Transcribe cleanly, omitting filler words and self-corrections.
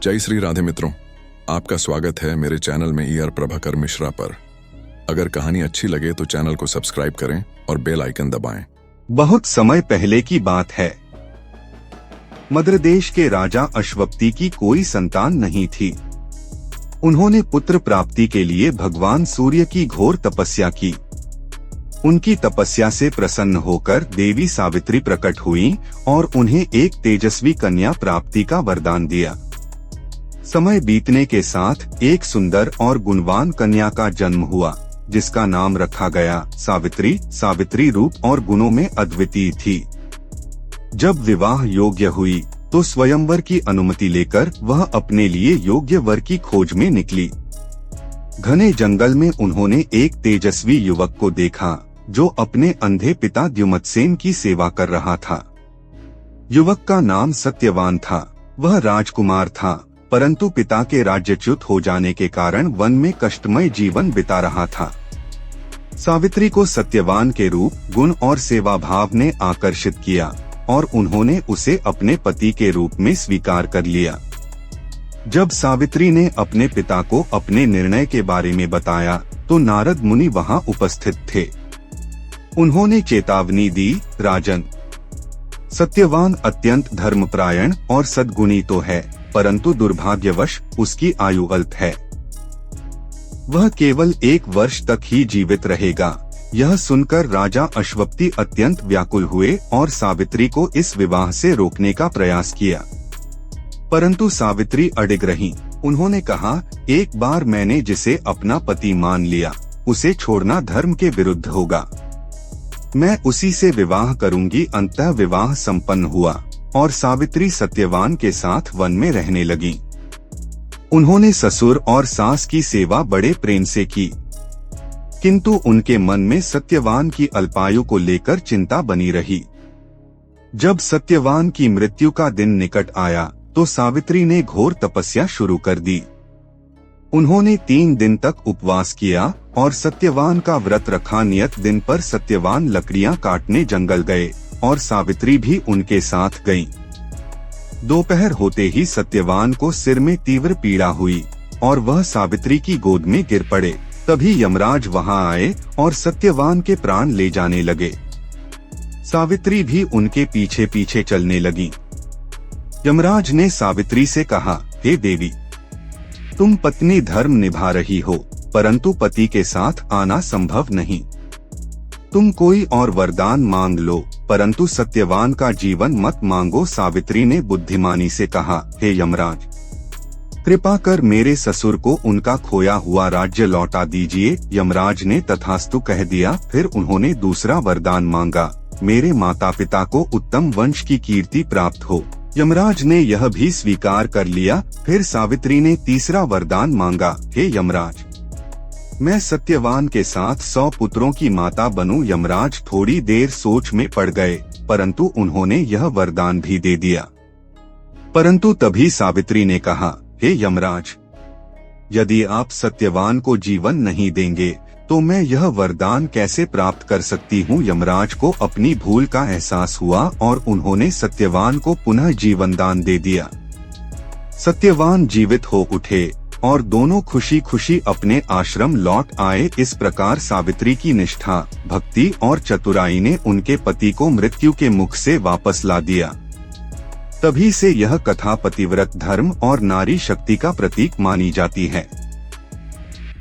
जय श्री राधे मित्रों, आपका स्वागत है मेरे चैनल में ER प्रभाकर मिश्रा पर। अगर कहानी अच्छी लगे तो चैनल को सब्सक्राइब करें और बेल आइकन दबाएं। बहुत समय पहले की बात है। मद्र देश के राजा अश्वपति की कोई संतान नहीं थी। उन्होंने पुत्र प्राप्ति के लिए भगवान सूर्य की घोर तपस्या की। उनकी तपस्या से प्रसन्न होकर देवी सावित्री प्रकट हुई और उन्हें एक तेजस्वी कन्या प्राप्ति का वरदान दिया। समय बीतने के साथ एक सुंदर और गुणवान कन्या का जन्म हुआ, जिसका नाम रखा गया सावित्री। सावित्री रूप और गुणों में अद्वितीय थी। जब विवाह योग्य हुई तो स्वयंवर की अनुमति लेकर वह अपने लिए योग्य वर की खोज में निकली। घने जंगल में उन्होंने एक तेजस्वी युवक को देखा जो अपने अंधे पिता द्युमत्सेन की सेवा कर रहा था। युवक का नाम सत्यवान था। वह राजकुमार था, परंतु पिता के राज्यच्युत हो जाने के कारण वन में कष्टमय जीवन बिता रहा था। सावित्री को सत्यवान के रूप, गुण और सेवा भाव ने आकर्षित किया और उन्होंने उसे अपने पति के रूप में स्वीकार कर लिया। जब सावित्री ने अपने पिता को अपने निर्णय के बारे में बताया तो नारद मुनि वहां उपस्थित थे। उन्होंने चेतावनी दी, राजन, सत्यवान अत्यंत धर्मपरायण और सद्गुणी तो है, परंतु दुर्भाग्यवश उसकी आयु अल्प है। वह केवल 1 वर्ष तक ही जीवित रहेगा। यह सुनकर राजा अश्वपति अत्यंत व्याकुल हुए और सावित्री को इस विवाह से रोकने का प्रयास किया, परंतु सावित्री अडिग रही। उन्होंने कहा, एक बार मैंने जिसे अपना पति मान लिया उसे छोड़ना धर्म के विरुद्ध होगा। मैं उसी से विवाह करूंगी। अंततः विवाह संपन्न हुआ और सावित्री सत्यवान के साथ वन में रहने लगी। उन्होंने ससुर और सास की सेवा बड़े प्रेम से की, किंतु उनके मन में सत्यवान की अल्पायु को लेकर चिंता बनी रही। जब सत्यवान की मृत्यु का दिन निकट आया तो सावित्री ने घोर तपस्या शुरू कर दी। उन्होंने 3 दिन तक उपवास किया और सत्यवान का व्रत रखा। नियत दिन पर सत्यवान लकड़ियां काटने जंगल गए और सावित्री भी उनके साथ गईं। दोपहर होते ही सत्यवान को सिर में तीव्र पीड़ा हुई और वह सावित्री की गोद में गिर पड़े। तभी यमराज वहां आए और सत्यवान के प्राण ले जाने लगे। सावित्री भी उनके पीछे पीछे चलने लगी। यमराज ने सावित्री से कहा, हे देवी, तुम पत्नी धर्म निभा रही हो, परंतु पति के साथ आना संभव नहीं। तुम कोई और वरदान मांग लो, परंतु सत्यवान का जीवन मत मांगो। सावित्री ने बुद्धिमानी से कहा, हे यमराज, कृपा कर मेरे ससुर को उनका खोया हुआ राज्य लौटा दीजिए। यमराज ने तथास्तु कह दिया। फिर उन्होंने दूसरा वरदान मांगा, मेरे माता पिता को उत्तम वंश की कीर्ति प्राप्त हो। यमराज ने यह भी स्वीकार कर लिया। फिर सावित्री ने तीसरा वरदान मांगा, हे यमराज, मैं सत्यवान के साथ 100 पुत्रों की माता बनूं। यमराज थोड़ी देर सोच में पड़ गए, परंतु उन्होंने यह वरदान भी दे दिया। परंतु तभी सावित्री ने कहा, हे यमराज, यदि आप सत्यवान को जीवन नहीं देंगे तो मैं यह वरदान कैसे प्राप्त कर सकती हूँ। यमराज को अपनी भूल का एहसास हुआ और उन्होंने सत्यवान को पुनः जीवन दान दे दिया। सत्यवान जीवित हो उठे और दोनों खुशी खुशी अपने आश्रम लौट आए। इस प्रकार सावित्री की निष्ठा, भक्ति और चतुराई ने उनके पति को मृत्यु के मुख से वापस ला दिया। तभी से यह कथा पतिव्रत धर्म और नारी शक्ति का प्रतीक मानी जाती है।